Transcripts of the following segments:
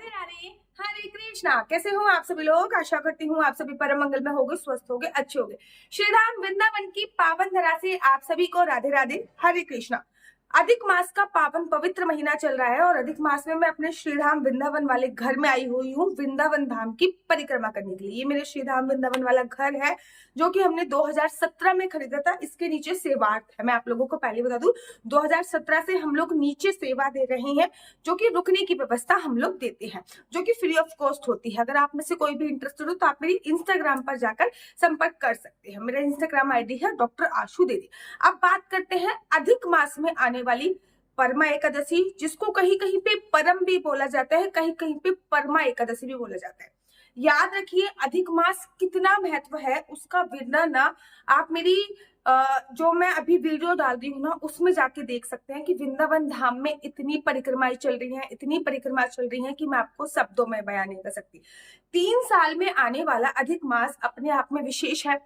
राधे राधे, हरे कृष्णा। कैसे हो आप सभी लोग? आशा करती हूँ आप सभी परम मंगल में होगे, स्वस्थ होगे, अच्छे होगे। श्री राम वृंदावन की पावन धरा से आप सभी को राधे राधे, हरे कृष्णा। अधिक मास का पावन पवित्र महीना चल रहा है और अधिक मास में मैं अपने श्री धाम वृंदावन वाले घर में आई हुई हूँ वृंदावन धाम की परिक्रमा करने के लिए। ये मेरे श्री धाम वृंदावन वाला घर है जो कि हमने 2017 में खरीदा था। इसके नीचे सेवार्थ है। मैं आप लोगों को पहले बता दूं, 2017 से हम लोग नीचे सेवा दे रहे हैं, जो कि रुकने की व्यवस्था हम लोग देते हैं, जो कि फ्री ऑफ कॉस्ट होती है। अगर आप में से कोई भी इंटरेस्टेड हो तो आप मेरी इंस्टाग्राम पर जाकर संपर्क कर सकते हैं। मेरा इंस्टाग्राम आईडी है डॉक्टर आशु देवी। अब बात करते हैं अधिक मास में आने वाली परमा एकादशी, जिसको कहीं कहीं पे परम भी बोला जाता है, कहीं कहीं पे परमा एकादशी भी बोला जाता है। याद रखिए, अधिक मास कितना महत्व है उसका वर्णन ना आप मेरी जो मैं अभी वीडियो डाल रही हूँ ना उसमें जाके देख सकते हैं कि वृंदावन धाम में इतनी परिक्रमाएं चल रही हैं, इतनी परिक्रमा चल रही हैं कि मैं आपको शब्दों में बयान नहीं कर सकती। 3 साल में आने वाला अधिक मास अपने आप में विशेष है,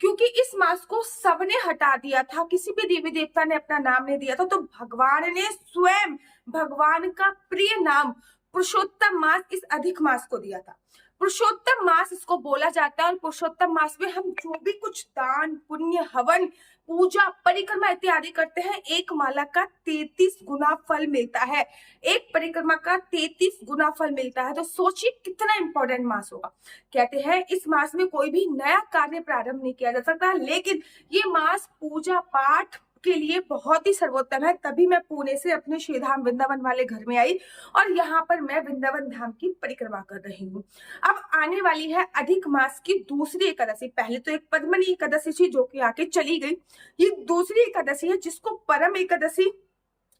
क्योंकि इस मास को सबने हटा दिया था, किसी भी देवी देवता ने अपना नाम नहीं दिया था, तो भगवान ने स्वयं भगवान का प्रिय नाम पुरुषोत्तम मास इस अधिक मास को दिया था। पुरुषोत्तम मास इसको बोला जाता है और पुरुषोत्तम मास में हम जो भी कुछ दान पुण्य हवन पूजा परिक्रमा इत्यादि करते हैं, एक माला का 33 गुना फल मिलता है। एक परिक्रमा का 33 गुना फल मिलता है। तो सोचिए कितना इंपॉर्टेंट मास होगा। कहते हैं इस मास में कोई भी नया कार्य प्रारंभ नहीं किया जा सकता, लेकिन ये मास पूजा पाठ के लिए बहुत ही सर्वोत्तम है। तभी मैं पुणे से अपने श्री धाम वृंदावन वाले घर में आई और यहाँ पर मैं वृंदावन धाम की परिक्रमा कर रही हूँ। अब आने वाली है अधिक मास की दूसरी एकादशी। पहले तो एक पद्मनी एकादशी थी जो कि आके चली गई। ये दूसरी एकादशी है जिसको परम एकादशी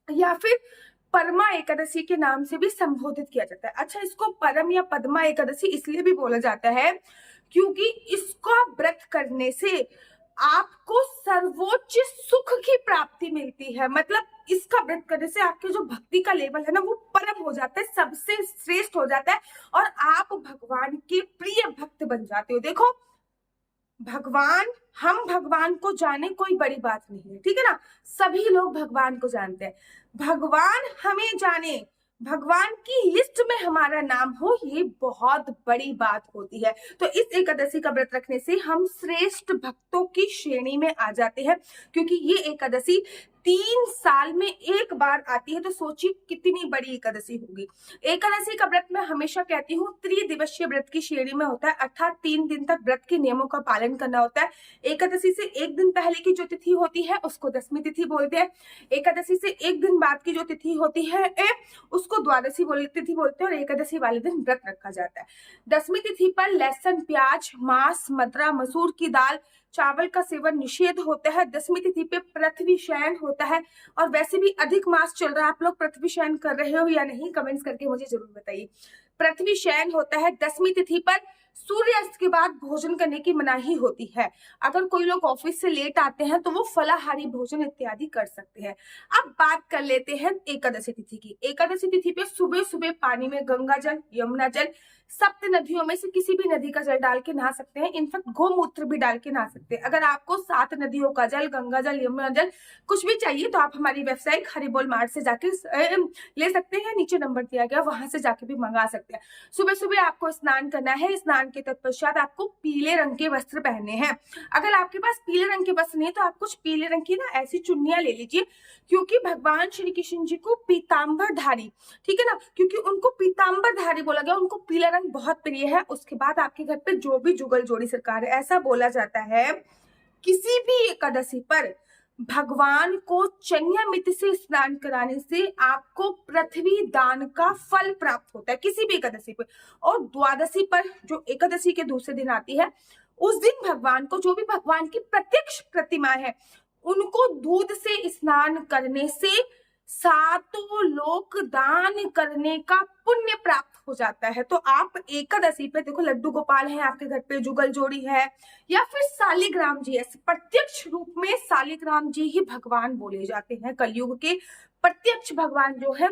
या फिर परमा एकादशी के नाम से भी संबोधित किया जाता है। अच्छा, इसको परम या पद्मा एकादशी इसलिए भी बोला जाता है क्योंकि इसका व्रत करने से आपको सर्वोच्च सुख की प्राप्ति मिलती है। मतलब इसका व्रत करने से आपके जो भक्ति का लेवल है ना वो परम हो जाता है, सबसे श्रेष्ठ हो जाता है और आप भगवान के प्रिय भक्त बन जाते हो। देखो, हम भगवान को जाने कोई बड़ी बात नहीं है, ठीक है ना। सभी लोग भगवान को जानते हैं, भगवान हमें जाने, भगवान की लिस्ट में हमारा नाम हो, ये बहुत बड़ी बात होती है। तो इस एकादशी का व्रत रखने से हम श्रेष्ठ भक्तों की श्रेणी में आ जाते हैं, क्योंकि ये एकादशी 3 साल में एक बार आती है। तो सोचिए कितनी बड़ी एकादशी होगी। एकादशी का व्रत मैं हमेशा कहती हूँ त्रिदिवसीय व्रत की श्रेणी में होता है, अर्थात 3 दिन तक व्रत के नियमों का पालन करना होता है। एकादशी से एक दिन पहले की जो तिथि होती है उसको दशमी तिथि बोलते हैं। एकादशी से एक दिन बाद की जो तिथि होती है उसको द्वादशी तिथि बोलते हैं और एकादशी वाले दिन व्रत रखा जाता है। दशमी तिथि पर लहसुन प्याज मांस मदरा मसूर की दाल चावल का सेवन निषेध होता है। दशमी तिथि पे पृथ्वी शयन होता है। और वैसे भी अधिक मास चल रहा है, आप लोग पृथ्वी शयन कर रहे हो या नहीं कमेंट्स करके मुझे जरूर बताइए। पृथ्वी शयन होता है। दशमी तिथि पर सूर्यास्त के बाद भोजन करने की मनाही होती है। अगर कोई लोग ऑफिस से लेट आते हैं तो वो फलाहारी भोजन इत्यादि कर सकते हैं। अब बात कर लेते हैं एकादशी तिथि की। एकादशी तिथि पे सुबह सुबह पानी में गंगा जल यमुना जल सप्त नदियों में से किसी भी नदी का जल डाल के नहा सकते हैं। इनफैक्ट गोमूत्र भी डाल के नहा सकते हैं। अगर आपको 7 नदियों का जल गंगा जल यमुना जल कुछ भी चाहिए तो आप हमारी वेबसाइट हरिबोल मार्ट से जाके ले सकते हैं। नीचे नंबर दिया गया, वहां से जाके भी मंगा सकते हैं। सुबह सुबह आपको स्नान करना है। स्नान के तत्पश्चात आपको पीले रंग के वस्त्र पहनने हैं। अगर आपके पास पीले रंग के वस्त्र नहीं तो आप कुछ पीले रंग की ना ऐसी चुन्नियां ले लीजिए, क्योंकि भगवान श्री कृष्ण जी को पीताम्बर धारी, ठीक है ना, क्योंकि उनको पीताम्बर धारी बोला गया, उनको पीला रंग बहुत प्रिय है। उसके बाद आपके घर पे जो भी जुगल जोड़ी सरकार है, ऐसा बोला जाता है किसी भी एकादशी पर भगवान को चन्यामित से स्नान कराने से आपको पृथ्वी दान का फल प्राप्त होता है, किसी भी एकादशी पर। और द्वादशी पर जो एकादशी के दूसरे दिन आती है, उस दिन भगवान को, जो भी भगवान की प्रत्यक्ष प्रतिमा है, उनको दूध से स्नान करने से 7 लोक दान करने का पुण्य प्राप्त हो जाता है। तो आप एकादशी पे देखो, लड्डू गोपाल है आपके घर पे, जुगल जोड़ी है या फिर शालिग्राम जी है, प्रत्यक्ष रूप में शालिग्राम जी ही भगवान बोले जाते हैं। कलयुग के प्रत्यक्ष भगवान जो है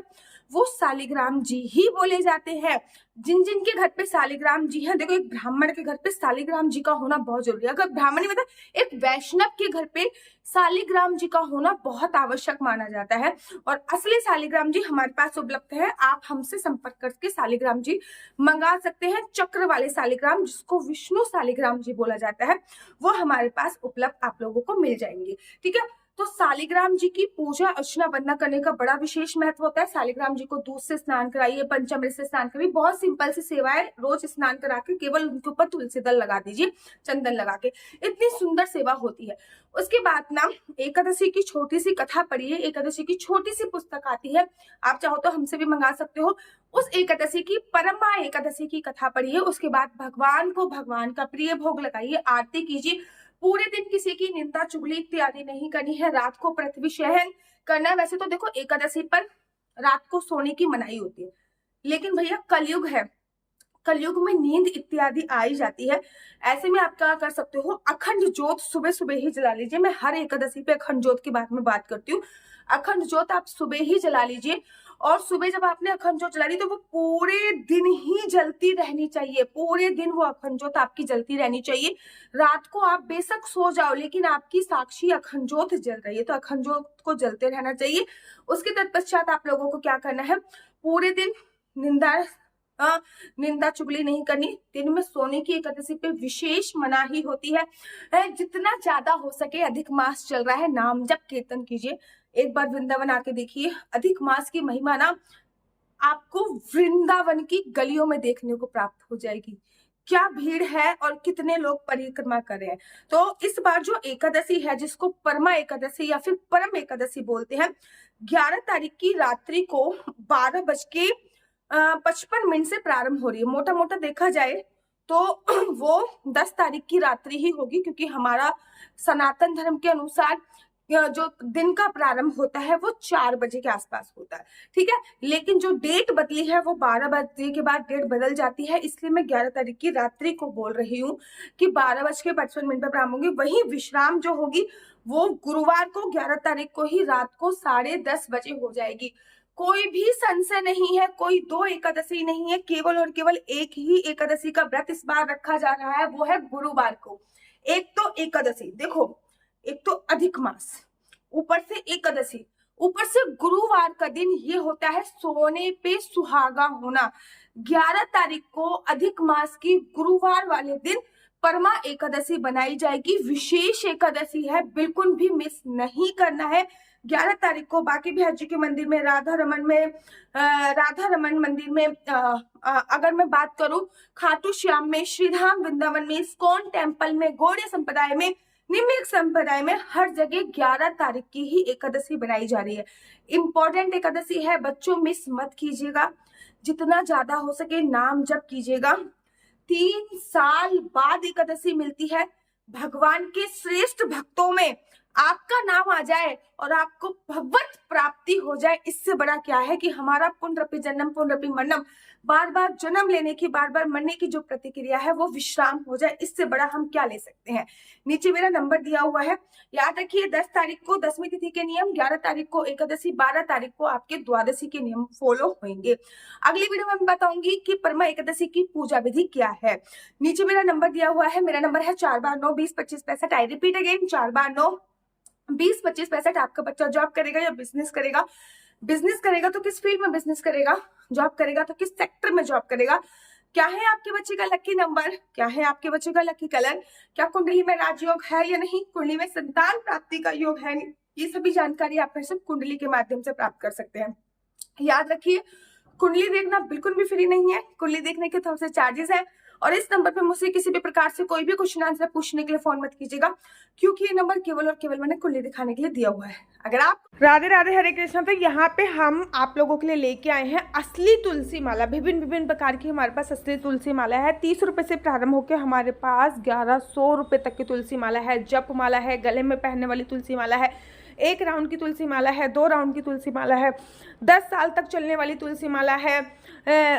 वो शालिग्राम जी ही बोले जाते हैं। जिन जिन के घर पे शालिग्राम जी हैं, देखो एक ब्राह्मण के घर पे शालिग्राम जी का होना बहुत जरूरी है। अगर ब्राह्मण नहीं मतलब एक वैष्णव के घर पे शालिग्राम जी का होना बहुत आवश्यक माना जाता है। और असली शालिग्राम जी हमारे पास उपलब्ध है, आप हमसे संपर्क करके शालिग्राम जी मंगा सकते हैं। चक्र वाले शालिग्राम, जिसको विष्णु शालिग्राम जी बोला जाता है, वो हमारे पास उपलब्ध आप लोगों को मिल जाएंगे। ठीक है, तो शालिग्राम जी की पूजा अर्चना वंदना करने का बड़ा विशेष महत्व होता है। शालिग्राम जी को दूध से स्नान कराइए, पंचामृत से स्नान कराइए, बहुत सिंपल सी सेवा है। रोज स्नान करा के केवल उनके ऊपर तुलसी दल लगा दीजिए, चंदन लगा के, इतनी सुंदर सेवा होती है। उसके बाद ना एकादशी की छोटी सी कथा पढ़िए। एकादशी की छोटी सी पुस्तक आती है, आप चाहो तो हमसे भी मंगा सकते हो। उस एकादशी की परमा एकादशी की कथा पढ़िए। उसके बाद भगवान को भगवान का प्रिय भोग लगाइए, आरती कीजिए। पूरे दिन किसी की निंदा चुगली इत्यादि नहीं करनी है। रात को पृथ्वी शयन करना है। वैसे तो देखो एकादशी पर रात को सोने की मनाही होती है, लेकिन भैया कलयुग है, कलयुग में नींद इत्यादि आई जाती है। ऐसे में आप क्या कर सकते हो, अखंड ज्योत सुबह सुबह ही जला लीजिए। मैं हर एकादशी पे अखंड ज्योत के बारे में बात करती हूँ। अखंड ज्योत आप सुबह ही जला लीजिए, और सुबह जब आपने अखंड ज्योत जला ली तो वो पूरे दिन ही जलती रहनी चाहिए। पूरे दिन वो अखंड ज्योत आपकी जलती रहनी चाहिए। रात को आप बेशक सो जाओ, लेकिन आपकी साक्षी अखंड ज्योत जल रही है, तो अखंड ज्योत को जलते रहना चाहिए। उसके तत्पश्चात आप लोगों को क्या करना है, पूरे दिन निंदा चुगली नहीं करनी। दिन में सोने की एकादशी पे विशेष मनाही होती है। जितना ज्यादा हो सके, अधिक मास चल रहा है, नाम जप कीर्तन कीजिए। एक बार वृंदावन आके देखिए, अधिक मास की महिमा ना आपको वृंदावन की गलियों में देखने को प्राप्त हो जाएगी। क्या भीड़ है और कितने लोग परिक्रमा कर रहे हैं। तो इस बार जो एकादशी है, जिसको परमा एकादशी या फिर परम एकादशी बोलते हैं, 11 तारीख की रात्रि को 12:55 से प्रारंभ हो रही है। मोटा मोटा देखा जाए तो वो 10 तारीख की रात्रि ही होगी, क्योंकि हमारा सनातन धर्म के अनुसार जो दिन का प्रारंभ होता है वो 4 बजे के आसपास होता है। ठीक है, लेकिन जो डेट बदली है वो 12 बजे के बाद डेट बदल जाती है, इसलिए मैं 11 तारीख की रात्रि को बोल रही हूँ कि 12:55 पर प्रारंभ होगी। वही विश्राम जो होगी वो गुरुवार को 11 तारीख को ही रात को 10:30 बजे हो जाएगी। कोई भी संशय नहीं है, कोई 2 एकादशी नहीं है, केवल और केवल एक ही एकादशी का व्रत इस बार रखा जा रहा है, वो है गुरुवार को। एक तो एकादशी देखो, एक तो अधिक मास, ऊपर से एकादशी, ऊपर से गुरुवार का दिन, ये होता है सोने पे सुहागा होना। 11 तारीख को अधिक मास की गुरुवार वाले दिन परमा एकादशी बनाई जाएगी। विशेष एकादशी है, बिल्कुल भी मिस नहीं करना है। 11 तारीख को बाकी बिहार जी के मंदिर में, राधा रमन मंदिर में, अगर मैं बात करूं खाटू श्याम में, श्रीधाम वृंदावन में, इस्कॉन टेम्पल में, गौड़ीय संप्रदाय में, निम्न संप्रदाय में, हर जगह 11 तारीख की ही एकादशी बनाई जा रही है। इंपॉर्टेंट एकादशी है, बच्चों मिस मत कीजिएगा। जितना ज्यादा हो सके नाम जप कीजिएगा। 3 साल बाद एकादशी मिलती है। भगवान के श्रेष्ठ भक्तों में आपका नाम आ जाए और आपको भगवत प्राप्ति हो जाए, इससे बड़ा क्या है कि हमारा पुनरपि जन्म पुनरपि मरणम, बार बार जन्म लेने की, बार बार मरने की जो प्रतिक्रिया है वो विश्राम हो जाए। इससे बड़ा हम क्या ले सकते हैं। नीचे मेरा नंबर दिया हुआ है, याद रखिए। 10 तारीख को 10वीं तिथि के नियम, 11 तारीख को एकादशी, 12 तारीख को आपके द्वादशी के नियम फॉलो होंगे। अगली वीडियो में मैं बताऊंगी कि परमा एकादशी की पूजा विधि क्या है। नीचे मेरा नंबर दिया हुआ है, मेरा नंबर है 4/9 20 25 65। I repeat again, 4/9 20 25 65। आपका बच्चा जॉब करेगा या बिजनेस करेगा, बिजनेस करेगा तो किस फील्ड में बिजनेस करेगा, जॉब करेगा तो किस सेक्टर में जॉब करेगा, क्या है आपके बच्चे का लकी नंबर, क्या है आपके बच्चे का लकी कलर, क्या कुंडली में राजयोग है या नहीं, कुंडली में संतान प्राप्ति का योग है, ये सभी जानकारी आप फिर से कुंडली के माध्यम से प्राप्त कर सकते हैं। याद रखिए, कुंडली देखना बिल्कुल भी फ्री नहीं है, कुंडली देखने के थोड़े से चार्जेस है। और इस नंबर पे मुझसे किसी भी प्रकार से कोई भी क्वेश्चन आंसर पूछने के लिए फोन मत कीजिएगा, क्योंकि ये नंबर केवल और केवल मैंने कुंडली दिखाने के लिए दिया हुआ है। अगर आप राधे राधे हरे कृष्णा, तो यहाँ पे हम आप लोगों के लिए लेके आए हैं असली तुलसी माला। विभिन्न विभिन्न प्रकार की हमारे पास असली तुलसी माला है। 30 रुपए से प्रारंभ होकर हमारे पास 1100 रुपए तक की तुलसी माला है। जप माला है, गले में पहनने वाली तुलसी माला है, 1 राउंड की तुलसी माला है, 2 राउंड की तुलसी माला है, 10 साल तक चलने वाली तुलसी माला है,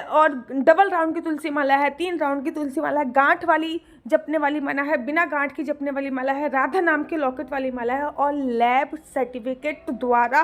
और डबल राउंड की तुलसी माला है, 3 राउंड की तुलसी माला है, गांठ वाली जपने वाली माला है, बिना गांठ की जपने वाली माला है, राधा नाम के लॉकेट वाली माला है, और लैब सर्टिफिकेट द्वारा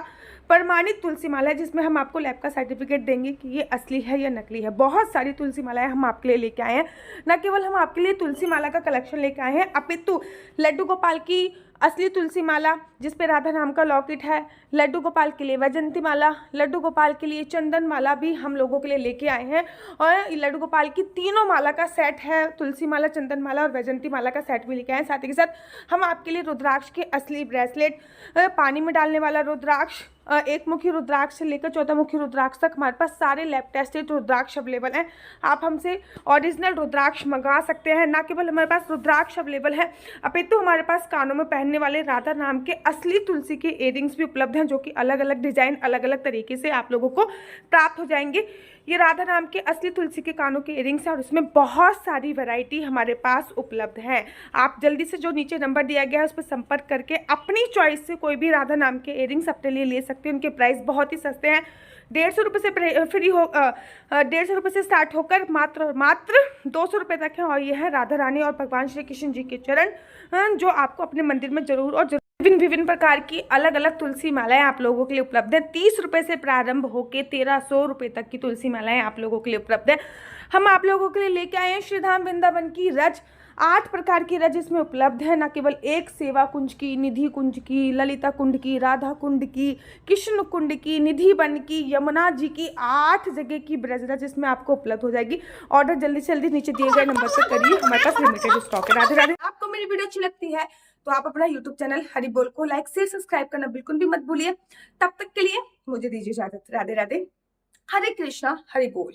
प्रमाणित तुलसी माला है, जिसमें हम आपको लैब का सर्टिफिकेट देंगे कि ये असली है या नकली है। बहुत सारी तुलसी मालाएं हम आपके लिए लेके आए हैं। न केवल हम आपके लिए तुलसी माला का कलेक्शन लेके आए हैं, अपितु लड्डू गोपाल की असली तुलसी माला जिस पे राधा नाम का लॉकेट है, लड्डू गोपाल के लिए वैजंती माला, लड्डू गोपाल के लिए चंदन माला भी हम लोगों के लिए लेके आए हैं। और लड्डू गोपाल की तीनों माला का सेट है, तुलसी माला, चंदन माला और वैजंती माला का सेट भी लेके आए हैं। साथ ही के साथ हम आपके लिए रुद्राक्ष के असली ब्रेसलेट, पानी में डालने वाला रुद्राक्ष, 1 मुखी रुद्राक्ष से लेकर 14 मुखी रुद्राक्ष तक हमारे पास सारे लैब टेस्टेड रुद्राक्ष अवेलेबल हैं। आप हमसे ओरिजिनल रुद्राक्ष मंगा सकते हैं। ना केवल हमारे पास रुद्राक्ष अवेलेबल है, अपितु हमारे पास कानों में पहनने वाले राधा नाम के असली तुलसी के इयररिंग्स भी उपलब्ध हैं, जो कि अलग अलग डिजाइन, अलग अलग तरीके से आप लोगों को प्राप्त हो जाएंगे। ये राधा नाम के असली तुलसी के कानों के इयररिंग्स हैं और इसमें बहुत सारी वैरायटी हमारे पास उपलब्ध है। आप जल्दी से जो नीचे नंबर दिया गया है उस पर संपर्क करके अपनी चॉइस से कोई भी राधा नाम के इयररिंग्स अपने लिए ले सकते हैं। उनके प्राइस बहुत ही सस्ते हैं, 150 रुपये से फ्री हो 150 रुपये से स्टार्ट होकर मात्र 200 रुपये तक है। और यह है राधा रानी और भगवान श्री कृष्ण जी के चरण, जो आपको अपने मंदिर में जरूर और विभिन्न प्रकार की अलग अलग तुलसी मालाएं आप लोगों के लिए उपलब्ध है। 30 रुपये से प्रारंभ होकर 1300 रुपये तक की तुलसी मालाएं आप लोगों के लिए उपलब्ध है। हम आप लोगों के लिए लेके आए हैं श्रीधाम वृंदावन की रज, 8 प्रकार की रज इसमें उपलब्ध है। न केवल एक सेवा कुंज की, निधि कुंज की, ललिता कुंड की, राधा कुंड की, कृष्ण कुंड की, निधि वन की, यमुना जी की, 8 जगह की ब्रज रज इसमें आपको उपलब्ध हो जाएगी। ऑर्डर जल्दी से जल्दी नीचे दिए गए नंबर पर करिए, हमारे पास लिमिटेड स्टॉक है। राधे राधे। आपको मेरी वीडियो अच्छी लगती है तो आप अपना YouTube चैनल हरि बोल को लाइक शेयर सब्सक्राइब करना बिल्कुल भी मत भूलिए। तब तक के लिए मुझे दीजिए इजाजत। राधे राधे, हरे कृष्णा, हरि बोल।